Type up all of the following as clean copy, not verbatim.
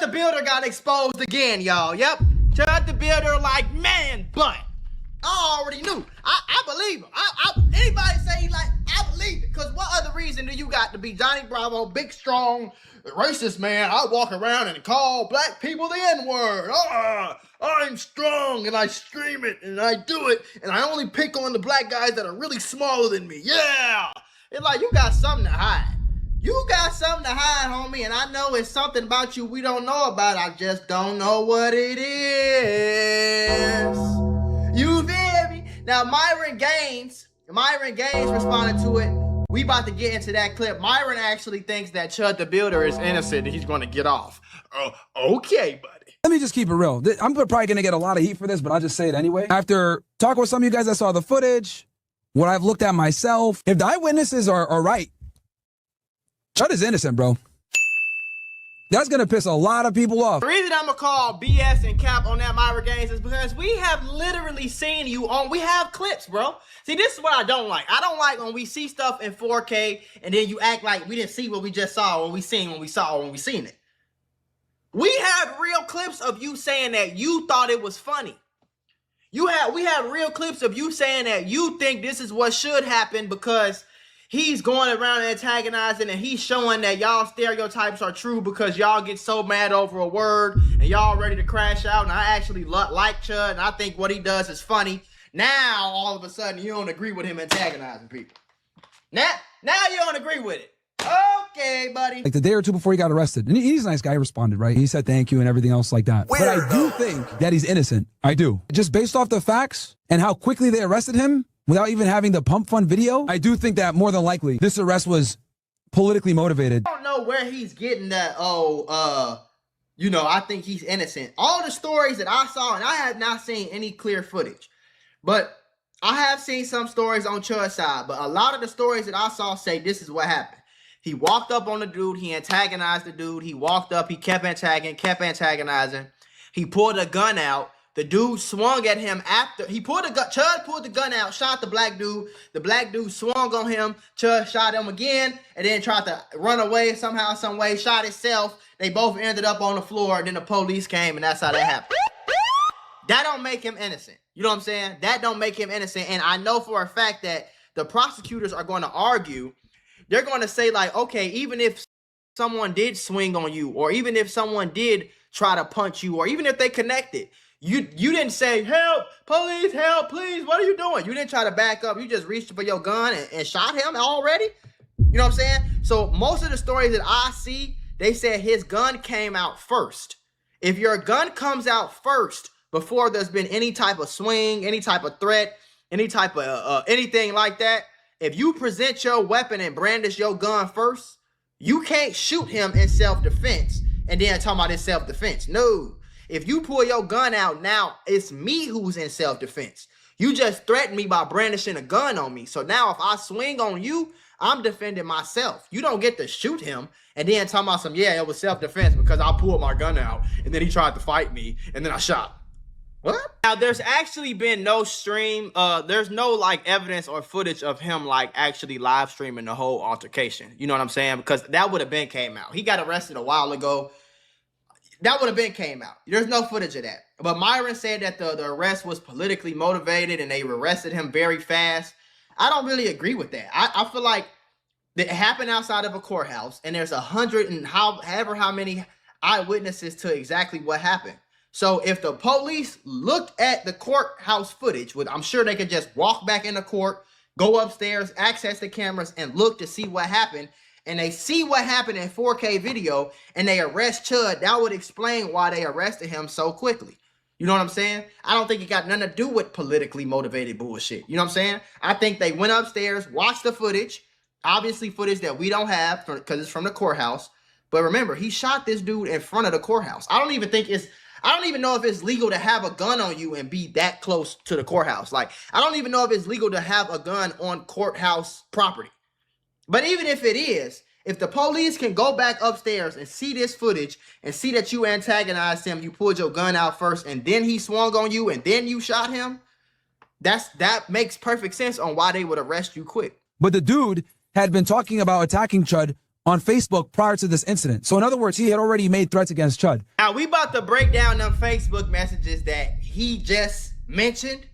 The Builder got exposed again, y'all. Yep. Chud the Builder like, man, but I already knew. I believe him. Anybody say I believe it. Because what other reason do you got to be Johnny Bravo, big, strong, racist man? I walk around and call black people the N-word. I'm strong and I scream it and I do it. And I only pick on the black guys that are really smaller than me. Yeah. It's like you got something to hide. You got something to hide, homie, and I know it's something about you we don't know about. I just don't know what it is. You feel me? Now, Myron Gaines responded to it. We about to get into that clip. Myron actually thinks that Chud the Builder is innocent and he's going to get off. Okay, buddy. Let me just keep it real. I'm probably going to get a lot of heat for this, but I'll just say it anyway. After talking with some of you guys that saw the footage, what I've looked at myself, if the eyewitnesses are right, Chud is innocent, bro. That's going to piss a lot of people off. The reason I'm going to call BS and cap on that Myra Gaines is because we have literally seen you on, we have clips, bro. See, this is what I don't like. I don't like when we see stuff in 4K and then you act like we didn't see what we just saw when we seen it. We have real clips of you saying that you thought it was funny. We have real clips of you saying that you think this is what should happen because he's going around antagonizing and he's showing that y'all stereotypes are true because y'all get so mad over a word and y'all ready to crash out. And I actually like Chud and I think what he does is funny. Now, all of a sudden, you don't agree with him antagonizing people. Now you don't agree with it. Okay, buddy. Like the day or two before he got arrested. And he's a nice guy, he responded, right? He said thank you and everything else like that. But I do think that he's innocent. I do. Just based off the facts and how quickly they arrested him, without even having the pump fund video, I do think that more than likely this arrest was politically motivated. I don't know where he's getting that, I think he's innocent. All the stories that I saw, and I have not seen any clear footage, but I have seen some stories on Chud's side, but a lot of the stories that I saw say this is what happened. He walked up on the dude, he antagonized the dude, he walked up, he kept antagonizing, he pulled a gun out. The dude swung at him after he pulled the gun. Chud pulled the gun out, shot the black dude. The black dude swung on him. Chud shot him again, and then tried to run away somehow, some way. Shot himself. They both ended up on the floor. And then the police came, and that's how that happened. That don't make him innocent. You know what I'm saying? That don't make him innocent. And I know for a fact that the prosecutors are going to argue. They're going to say like, okay, even if someone did swing on you, or even if someone did try to punch you, or even if they connected. You didn't say, help, police, help, please. What are you doing? You didn't try to back up. You just reached for your gun and shot him already. You know what I'm saying? So most of the stories that I see, they said his gun came out first. If your gun comes out first before there's been any type of swing, any type of threat, any type of anything like that, if you present your weapon and brandish your gun first, you can't shoot him in self-defense and then talk about his self-defense. No. If you pull your gun out now, it's me who's in self-defense. You just threatened me by brandishing a gun on me. So now if I swing on you, I'm defending myself. You don't get to shoot him and then talk about some, yeah, it was self-defense because I pulled my gun out and then he tried to fight me and then I shot. What? Now, there's actually been no stream. There's no like evidence or footage of him like actually live streaming the whole altercation. You know what I'm saying? Because that would have been came out. He got arrested a while ago. That would have been came out. There's no footage of that. But Myron said that the arrest was politically motivated and they arrested him very fast. I don't really agree with that. I feel like it happened outside of a courthouse and there's 100 and however how many eyewitnesses to exactly what happened. So if the police looked at the courthouse footage, I'm sure they could just walk back into court, go upstairs, access the cameras and look to see what happened. And they see what happened in 4K video and they arrest Chud, that would explain why they arrested him so quickly. You know what I'm saying? I don't think it got nothing to do with politically motivated bullshit. You know what I'm saying? I think they went upstairs, watched the footage, obviously footage that we don't have because it's from the courthouse. But remember, he shot this dude in front of the courthouse. I don't even know if it's legal to have a gun on you and be that close to the courthouse. Like, I don't even know if it's legal to have a gun on courthouse property. But even if it is, if the police can go back upstairs and see this footage and see that you antagonized him, you pulled your gun out first, and then he swung on you, and then you shot him, that makes perfect sense on why they would arrest you quick. But the dude had been talking about attacking Chud on Facebook prior to this incident. So in other words, he had already made threats against Chud. Now we about to break down them Facebook messages that he just mentioned,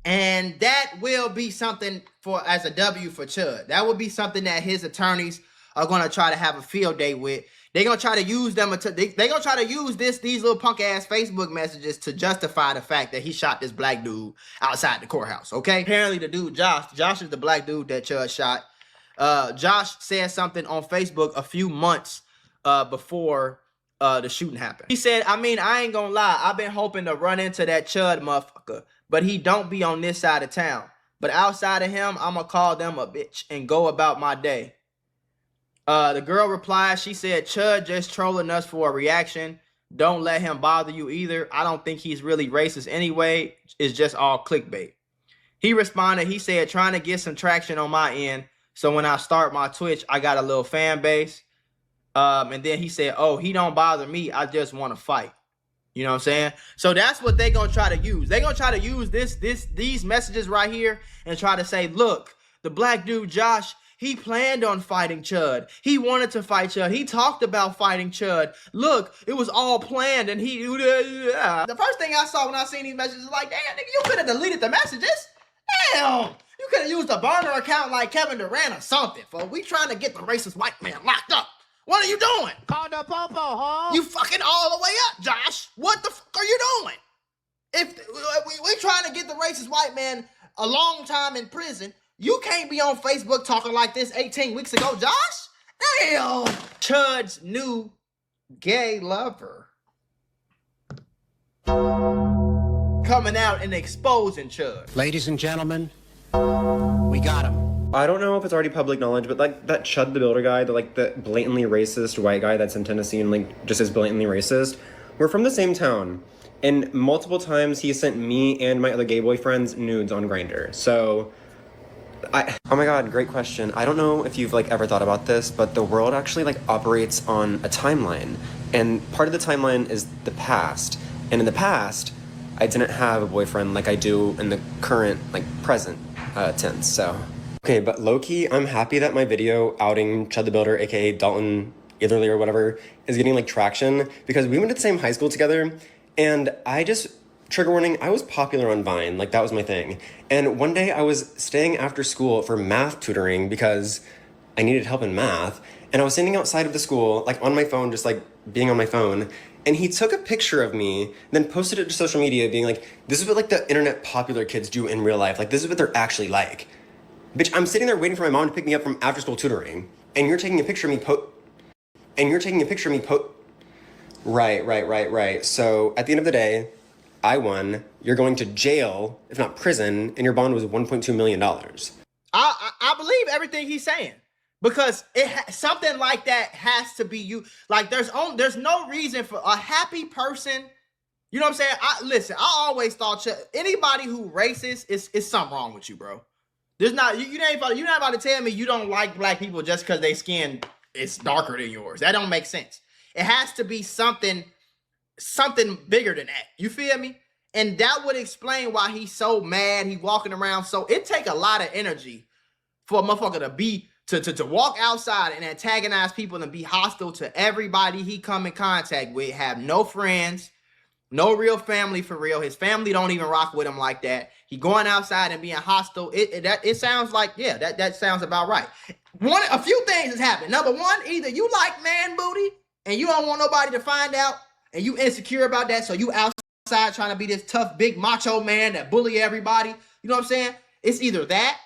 and that will be something for as a W for Chud. That will be something that his attorneys are gonna try to have a field day with. They're gonna try to use them. They're gonna try to use these little punk ass Facebook messages to justify the fact that he shot this black dude outside the courthouse. Okay. Apparently, the dude Josh is the black dude that Chud shot. Josh said something on Facebook a few months before the shooting happened. He said, I mean, I ain't gonna lie. I've been hoping to run into that Chud motherfucker, but he don't be on this side of town. But outside of him, I'ma call them a bitch and go about my day. The girl replied, she said, Chud just trolling us for a reaction. Don't let him bother you either. I don't think he's really racist anyway. It's just all clickbait. He responded, he said, trying to get some traction on my end. So when I start my Twitch, I got a little fan base. And then he said, oh, he don't bother me. I just want to fight. You know what I'm saying? So that's what they're going to try to use. They're going to try to use these messages right here and try to say, look, the black dude, Josh, he planned on fighting Chud. He wanted to fight Chud. He talked about fighting Chud. Look, it was all planned, and he... The first thing I saw when I seen these messages was like, damn, nigga, you could have deleted the messages. Damn! You could have used a burner account like Kevin Durant or something. For we trying to get the racist white man locked up. What are you doing? Call the popo, huh? You fucking all the way up, Josh. What the fuck are you doing? If we trying to get the racist white man a long time in prison, you can't be on Facebook talking like this 18 weeks ago, Josh. Damn. Chud's new gay lover coming out and exposing Chud. Ladies and gentlemen, we got him. I don't know if it's already public knowledge, but like that Chud the Builder guy, the blatantly racist white guy that's in Tennessee and like just is blatantly racist, we're from the same town. And multiple times he sent me and my other gay boyfriends nudes on Grindr. So oh my god, great question. I don't know if you've like ever thought about this, but the world actually like operates on a timeline. And part of the timeline is the past. And in the past, I didn't have a boyfriend like I do in the current, like present tense, so. Okay, but low-key, I'm happy that my video outing Chud the Builder, aka Dalton Etherly or whatever, is getting like traction because we went to the same high school together, and I just, trigger warning, I was popular on Vine, like that was my thing. And one day I was staying after school for math tutoring because I needed help in math, and I was standing outside of the school, like on my phone, just like being on my phone, and he took a picture of me, then posted it to social media being like, this is what like the internet popular kids do in real life, like this is what they're actually like. Bitch, I'm sitting there waiting for my mom to pick me up from after school tutoring, and you're taking a picture of me Right. So at the end of the day, I won. You're going to jail, if not prison, and your bond was $1.2 million. I believe everything he's saying because something like that has to be you. Like there's no reason for a happy person. You know what I'm saying? I always thought anybody who racist is something wrong with you, bro. There's not you're not about to tell me you don't like black people just because their skin is darker than yours. That don't make sense. It has to be something bigger than that. You feel me? And that would explain why he's so mad. He walking around. So it take a lot of energy for a motherfucker to walk outside and antagonize people and be hostile to everybody he come in contact with, have no friends, no real family for real. His family don't even rock with him like that. He going outside and being hostile. It sounds like, yeah, that sounds about right. A few things has happened. Number one, either you like man booty and you don't want nobody to find out and you insecure about that, so you outside trying to be this tough, big macho man that bully everybody. You know what I'm saying? It's either that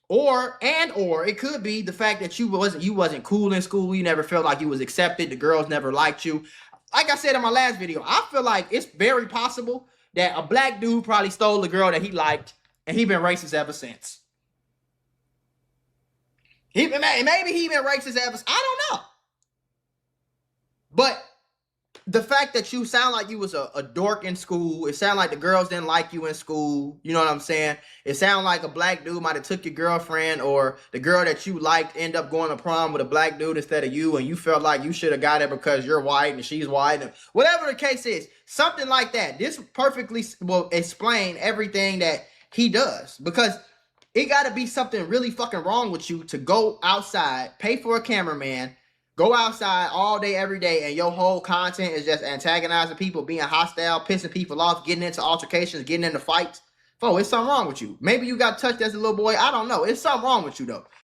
or it could be the fact that you wasn't cool in school. You never felt like you was accepted. The girls never liked you. Like I said in my last video, I feel like it's very possible that a black dude probably stole the girl that he liked, and he been racist ever since. Maybe he been racist ever since. I don't know. But the fact that you sound like you was a dork in school, it sound like the girls didn't like you in school, you know what I'm saying? It sound like a black dude might have took your girlfriend, or the girl that you liked end up going to prom with a black dude instead of you, and you felt like you should have got it because you're white and she's white, and whatever the case is, something like that. This perfectly will explain everything that he does, because it got to be something really fucking wrong with you to go outside, pay for a cameraman, go outside all day, every day, and your whole content is just antagonizing people, being hostile, pissing people off, getting into altercations, getting into fights, it's something wrong with you. Maybe you got touched as a little boy. I don't know. It's something wrong with you, though.